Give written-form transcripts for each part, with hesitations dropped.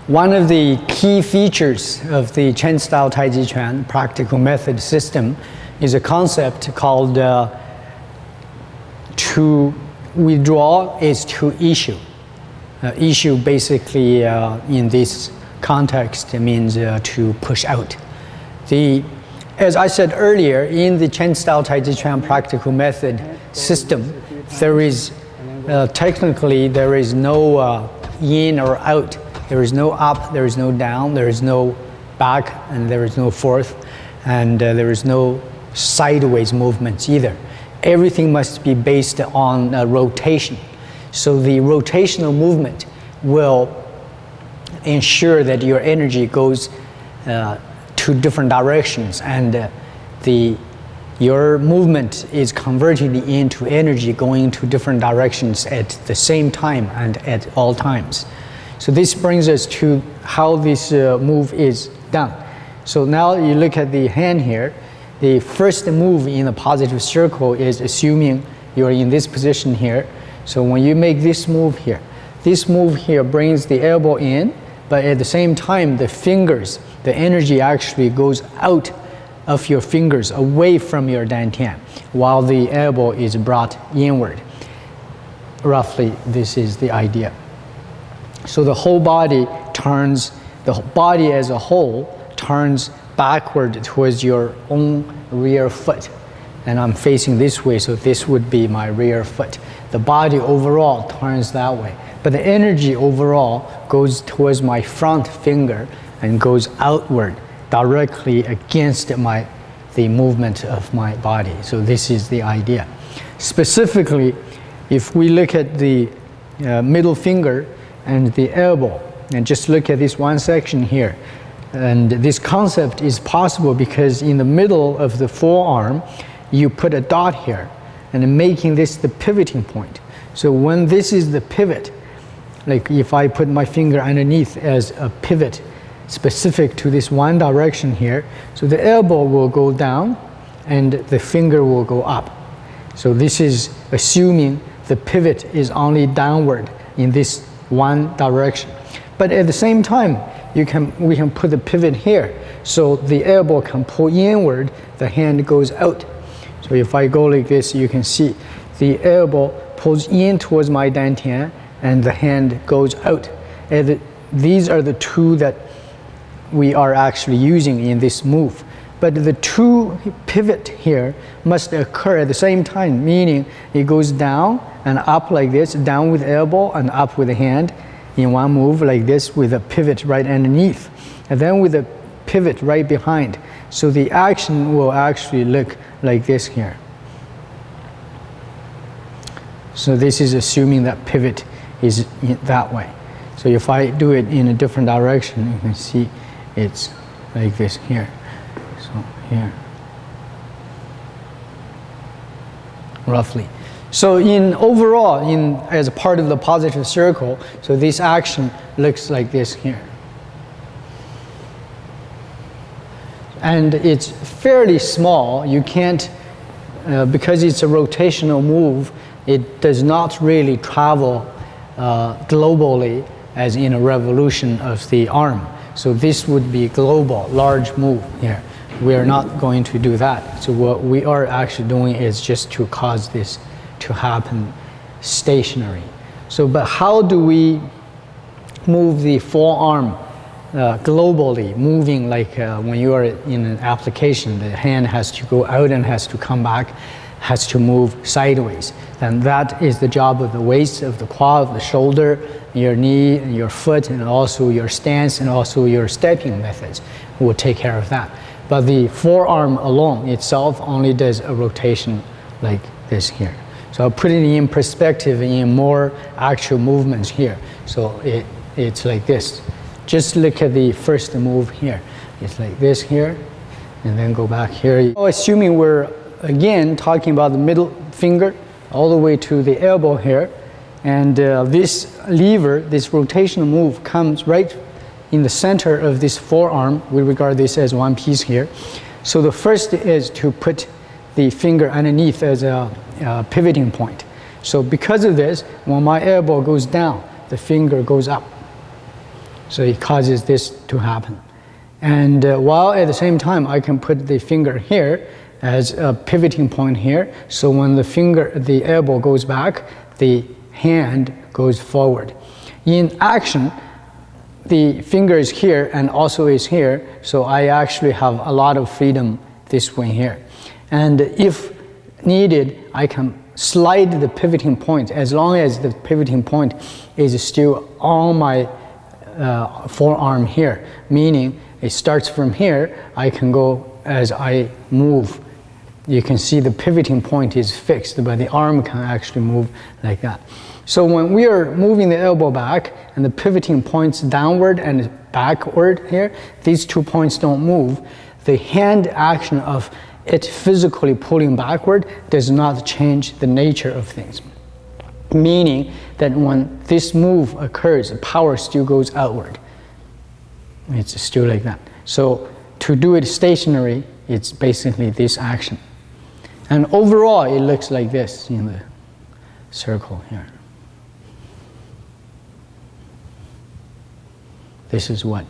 One of the key features of the Chen style Taijiquan practical method system is a concept called to withdraw is to issue. Issue basically in this context means to push out. As I said earlier, in the Chen style Taijiquan practical method system, there is technically there is no in or out. There is no up, there is no down, there is no back, and there is no forth, and there is no sideways movements either. Everything must be based on rotation. So the rotational movement will ensure that your energy goes to different directions, and your movement is converted into energy going to different directions at the same time and at all times. So this brings us to how this move is done. So now you look at the hand here. The first move in the positive circle is assuming you're in this position here. So when you make this move here brings the elbow in, but at the same time the fingers, the energy actually goes out of your fingers away from your Dan Tian while the elbow is brought inward. Roughly, this is the idea. So the whole body turns, the body as a whole turns backward towards your own rear foot. And I'm facing this way, so this would be my rear foot. The body overall turns that way. But the energy overall goes towards my front finger and goes outward directly against the movement of my body. So this is the idea. Specifically, if we look at the middle finger and the elbow, and just look at this one section here. And this concept is possible because in the middle of the forearm, you put a dot here, and making this the pivoting point. So when this is the pivot, like if I put my finger underneath as a pivot specific to this one direction here, so the elbow will go down and the finger will go up. So this is assuming the pivot is only downward in this one direction. But at the same time, we can put the pivot here, so the elbow can pull inward, the hand goes out. So if I go like this, you can see the elbow pulls in towards my Dan Tian and the hand goes out. And these are the two that we are actually using in this move. But the two pivot here must occur at the same time, meaning it goes down and up like this, down with elbow and up with the hand in one move like this with a pivot right underneath, and then with a pivot right behind. So the action will actually look like this here. So this is assuming that pivot is that way. So if I do it in a different direction, you can see it's like this here. So here, roughly. So in overall, as a part of the positive circle, so this action looks like this here. And it's fairly small. You can't, because it's a rotational move, it does not really travel globally as in a revolution of the arm. So this would be global, large move here. We are not going to do that. So what we are actually doing is just to cause this to happen stationary. So, but how do we move the forearm globally, moving like when you are in an application, the hand has to go out and has to come back, has to move sideways. And that is the job of the waist, of the quad, of the shoulder, your knee, and your foot, and also your stance, and also your stepping methods will take care of that. But the forearm alone itself only does a rotation like this here. So I'll put it in perspective in more actual movements here. So it's like this. Just look at the first move here. It's like this here, and then go back here. Assuming we're, again, talking about the middle finger all the way to the elbow here, and this lever, this rotational move comes right in the center of this forearm. We regard this as one piece here. So the first is to put the finger underneath as a pivoting point. So because of this, when my elbow goes down, the finger goes up. So it causes this to happen. And while at the same time, I can put the finger here as a pivoting point here. So when the elbow goes back, the hand goes forward. In action, the finger is here and also is here. So I actually have a lot of freedom this way here. And if needed, I can slide the pivoting point as long as the pivoting point is still on my forearm here, meaning it starts from here, I can go as I move. You can see the pivoting point is fixed, but the arm can actually move like that. So when we are moving the elbow back and the pivoting points downward and backward here, these 2 points don't move. The hand action of it physically pulling backward does not change the nature of things. Meaning that when this move occurs, power still goes outward. It's still like that. So to do it stationary, it's basically this action. And overall, it looks like this in the circle here. This is what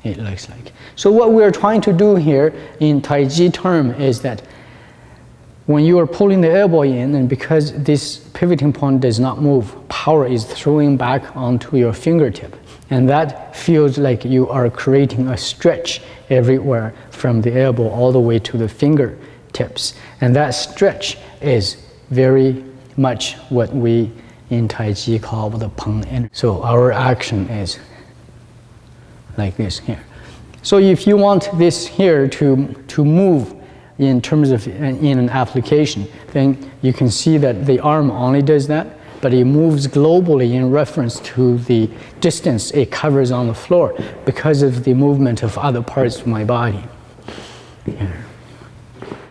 it looks like. So what we're trying to do here in Taiji term is that when you are pulling the elbow in, and because this pivoting point does not move, power is throwing back onto your fingertip. And that feels like you are creating a stretch everywhere from the elbow all the way to the fingertips. And that stretch is very much what we in Taiji call the Peng energy. So our action is like this here. So if you want this here to move in terms of in an application, then you can see that the arm only does that, but it moves globally in reference to the distance it covers on the floor because of the movement of other parts of my body. Here.